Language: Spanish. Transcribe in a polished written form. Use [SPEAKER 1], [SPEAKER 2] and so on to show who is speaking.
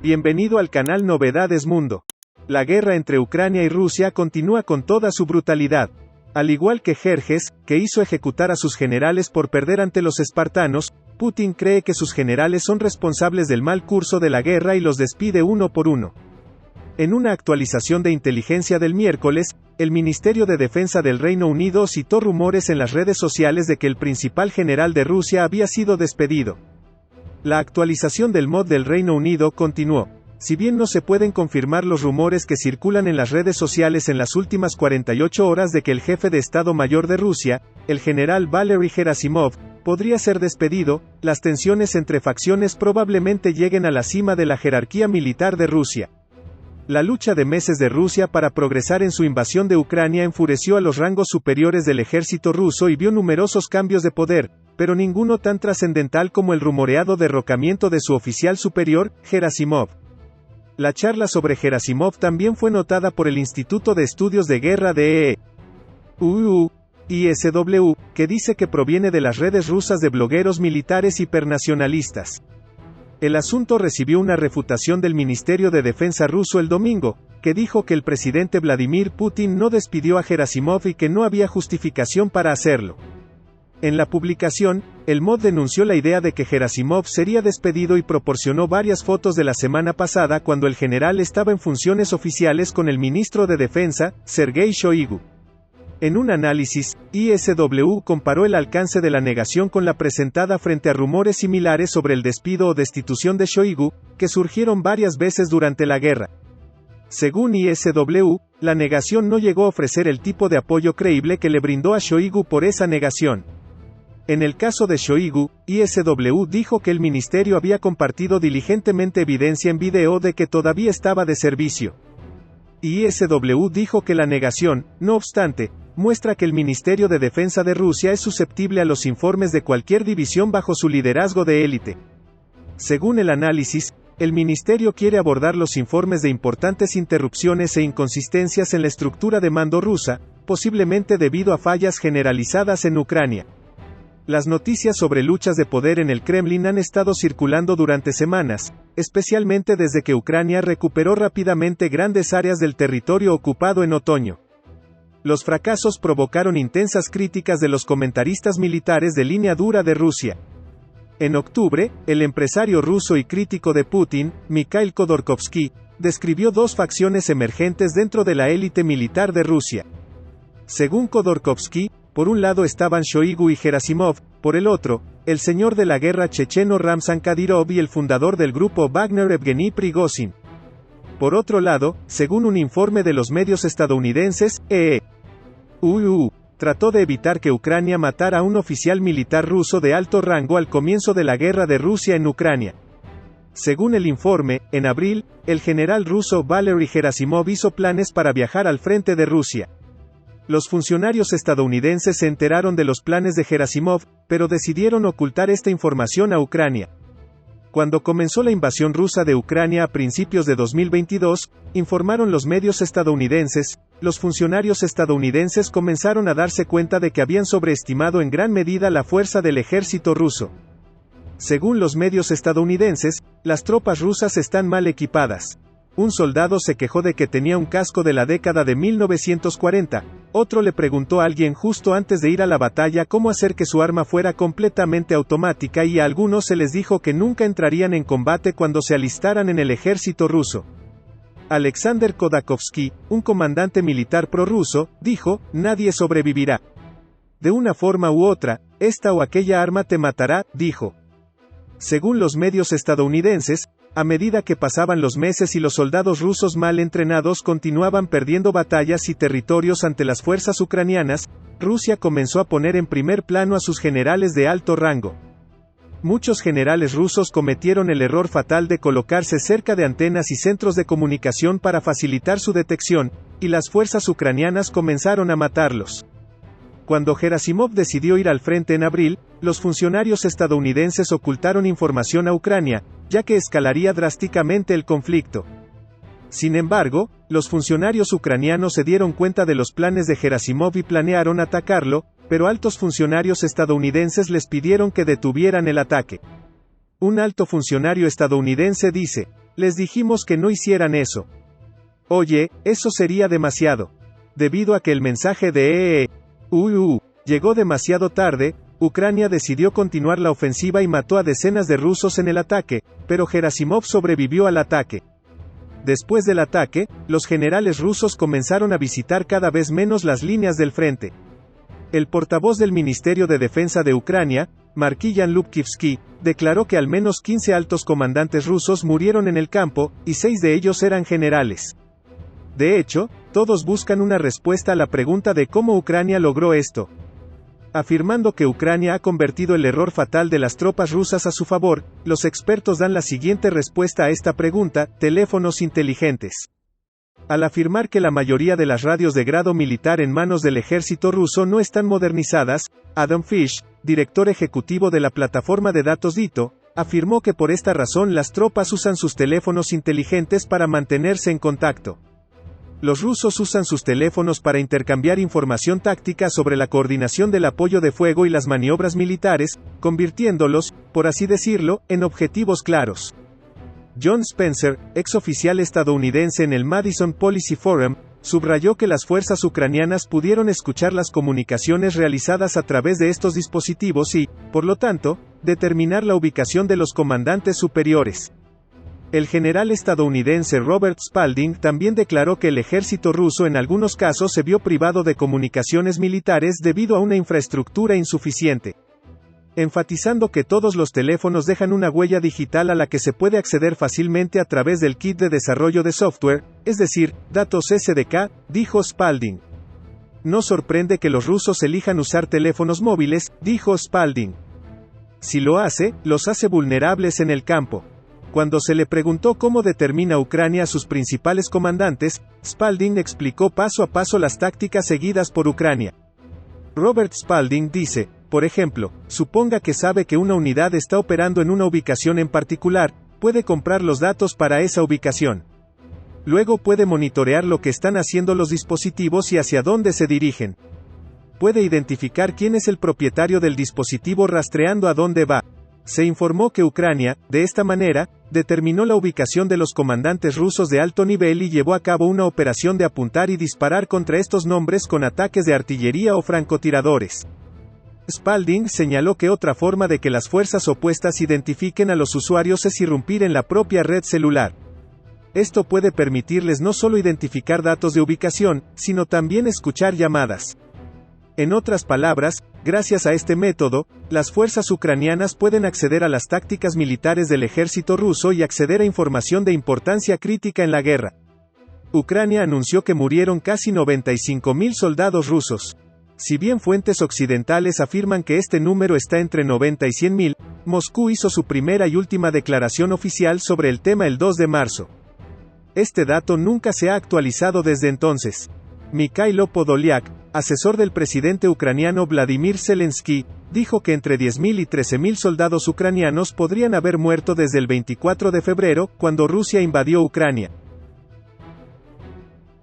[SPEAKER 1] Bienvenido al canal Novedades Mundo. La guerra entre Ucrania y Rusia continúa con toda su brutalidad. Al igual que Jerjes, que hizo ejecutar a sus generales por perder ante los espartanos, Putin cree que sus generales son responsables del mal curso de la guerra y los despide uno por uno. En una actualización de inteligencia del miércoles, el Ministerio de Defensa del Reino Unido citó rumores en las redes sociales de que el principal general de Rusia había sido despedido. La actualización del MOD del Reino Unido continuó. Si bien no se pueden confirmar los rumores que circulan en las redes sociales en las últimas 48 horas de que el jefe de Estado Mayor de Rusia, el general Valery Gerasimov, podría ser despedido, las tensiones entre facciones probablemente lleguen a la cima de la jerarquía militar de Rusia. La lucha de meses de Rusia para progresar en su invasión de Ucrania enfureció a los rangos superiores del ejército ruso y vio numerosos cambios de poder, pero ninguno tan trascendental como el rumoreado derrocamiento de su oficial superior, Gerasimov. La charla sobre Gerasimov también fue notada por el Instituto de Estudios de Guerra de ISW, que dice que proviene de las redes rusas de blogueros militares hipernacionalistas. El asunto recibió una refutación del Ministerio de Defensa ruso el domingo, que dijo que el presidente Vladimir Putin no despidió a Gerasimov y que no había justificación para hacerlo. En la publicación, el MOD denunció la idea de que Gerasimov sería despedido y proporcionó varias fotos de la semana pasada cuando el general estaba en funciones oficiales con el ministro de Defensa, Sergei Shoigu. En un análisis, ISW comparó el alcance de la negación con la presentada frente a rumores similares sobre el despido o destitución de Shoigu, que surgieron varias veces durante la guerra. Según ISW, la negación no llegó a ofrecer el tipo de apoyo creíble que le brindó a Shoigu por esa negación. En el caso de Shoigu, ISW dijo que el ministerio había compartido diligentemente evidencia en video de que todavía estaba de servicio. ISW dijo que la negación, no obstante, muestra que el Ministerio de Defensa de Rusia es susceptible a los informes de cualquier división bajo su liderazgo de élite. Según el análisis, el ministerio quiere abordar los informes de importantes interrupciones e inconsistencias en la estructura de mando rusa, posiblemente debido a fallas generalizadas en Ucrania. Las noticias sobre luchas de poder en el Kremlin han estado circulando durante semanas, especialmente desde que Ucrania recuperó rápidamente grandes áreas del territorio ocupado en otoño. Los fracasos provocaron intensas críticas de los comentaristas militares de línea dura de Rusia. En octubre, el empresario ruso y crítico de Putin, Mikhail Khodorkovsky, describió dos facciones emergentes dentro de la élite militar de Rusia. Según Khodorkovsky, por un lado estaban Shoigu y Gerasimov, por el otro, el señor de la guerra checheno Ramzan Kadyrov y el fundador del grupo Wagner Evgeny Prigozhin. Por otro lado, según un informe de los medios estadounidenses, trató de evitar que Ucrania matara a un oficial militar ruso de alto rango al comienzo de la guerra de Rusia en Ucrania. Según el informe, en abril, el general ruso Valery Gerasimov hizo planes para viajar al frente de Rusia. Los funcionarios estadounidenses se enteraron de los planes de Gerasimov, pero decidieron ocultar esta información a Ucrania. Cuando comenzó la invasión rusa de Ucrania a principios de 2022, informaron los medios estadounidenses, los funcionarios estadounidenses comenzaron a darse cuenta de que habían sobreestimado en gran medida la fuerza del ejército ruso. Según los medios estadounidenses, las tropas rusas están mal equipadas. Un soldado se quejó de que tenía un casco de la década de 1940, otro le preguntó a alguien justo antes de ir a la batalla cómo hacer que su arma fuera completamente automática y a algunos se les dijo que nunca entrarían en combate cuando se alistaran en el ejército ruso. Alexander Khodorkovsky, un comandante militar prorruso, dijo, nadie sobrevivirá. De una forma u otra, esta o aquella arma te matará, dijo. Según los medios estadounidenses, a medida que pasaban los meses y los soldados rusos mal entrenados continuaban perdiendo batallas y territorios ante las fuerzas ucranianas, Rusia comenzó a poner en primer plano a sus generales de alto rango. Muchos generales rusos cometieron el error fatal de colocarse cerca de antenas y centros de comunicación para facilitar su detección, y las fuerzas ucranianas comenzaron a matarlos. Cuando Gerasimov decidió ir al frente en abril, los funcionarios estadounidenses ocultaron información a Ucrania, ya que escalaría drásticamente el conflicto. Sin embargo, los funcionarios ucranianos se dieron cuenta de los planes de Gerasimov y planearon atacarlo, pero altos funcionarios estadounidenses les pidieron que detuvieran el ataque. Un alto funcionario estadounidense dice, Les dijimos que no hicieran eso. Oye, eso sería demasiado. Debido a que el mensaje de llegó demasiado tarde, Ucrania decidió continuar la ofensiva y mató a decenas de rusos en el ataque, pero Gerasimov sobrevivió al ataque. Después del ataque, los generales rusos comenzaron a visitar cada vez menos las líneas del frente. El portavoz del Ministerio de Defensa de Ucrania, Markiyan Lubkivsky, declaró que al menos 15 altos comandantes rusos murieron en el campo, y 6 de ellos eran generales. De hecho, todos buscan una respuesta a la pregunta de cómo Ucrania logró esto. Afirmando que Ucrania ha convertido el error fatal de las tropas rusas a su favor, los expertos dan la siguiente respuesta a esta pregunta: teléfonos inteligentes. Al afirmar que la mayoría de las radios de grado militar en manos del ejército ruso no están modernizadas, Adam Fish, director ejecutivo de la plataforma de datos DITO, afirmó que por esta razón las tropas usan sus teléfonos inteligentes para mantenerse en contacto. Los rusos usan sus teléfonos para intercambiar información táctica sobre la coordinación del apoyo de fuego y las maniobras militares, convirtiéndolos, por así decirlo, en objetivos claros. John Spencer, ex oficial estadounidense en el Madison Policy Forum, subrayó que las fuerzas ucranianas pudieron escuchar las comunicaciones realizadas a través de estos dispositivos y, por lo tanto, determinar la ubicación de los comandantes superiores. El general estadounidense Robert Spalding también declaró que el ejército ruso en algunos casos se vio privado de comunicaciones militares debido a una infraestructura insuficiente. Enfatizando que todos los teléfonos dejan una huella digital a la que se puede acceder fácilmente a través del kit de desarrollo de software, es decir, datos SDK, dijo Spalding. No sorprende que los rusos elijan usar teléfonos móviles, dijo Spalding. Si lo hace, los hace vulnerables en el campo. Cuando se le preguntó cómo determina Ucrania a sus principales comandantes, Spalding explicó paso a paso las tácticas seguidas por Ucrania. Robert Spalding dice: por ejemplo, suponga que sabe que una unidad está operando en una ubicación en particular, puede comprar los datos para esa ubicación. Luego puede monitorear lo que están haciendo los dispositivos y hacia dónde se dirigen. Puede identificar quién es el propietario del dispositivo rastreando a dónde va. Se informó que Ucrania, de esta manera, determinó la ubicación de los comandantes rusos de alto nivel y llevó a cabo una operación de apuntar y disparar contra estos nombres con ataques de artillería o francotiradores. Spalding señaló que otra forma de que las fuerzas opuestas identifiquen a los usuarios es irrumpir en la propia red celular. Esto puede permitirles no solo identificar datos de ubicación, sino también escuchar llamadas. En otras palabras, gracias a este método, las fuerzas ucranianas pueden acceder a las tácticas militares del ejército ruso y acceder a información de importancia crítica en la guerra. Ucrania anunció que murieron casi 95.000 soldados rusos. Si bien fuentes occidentales afirman que este número está entre 90 y 100.000, Moscú hizo su primera y última declaración oficial sobre el tema el 2 de marzo. Este dato nunca se ha actualizado desde entonces. Mikhailo Podolyak, asesor del presidente ucraniano Vladimir Zelensky, dijo que entre 10.000 y 13.000 soldados ucranianos podrían haber muerto desde el 24 de febrero, cuando Rusia invadió Ucrania.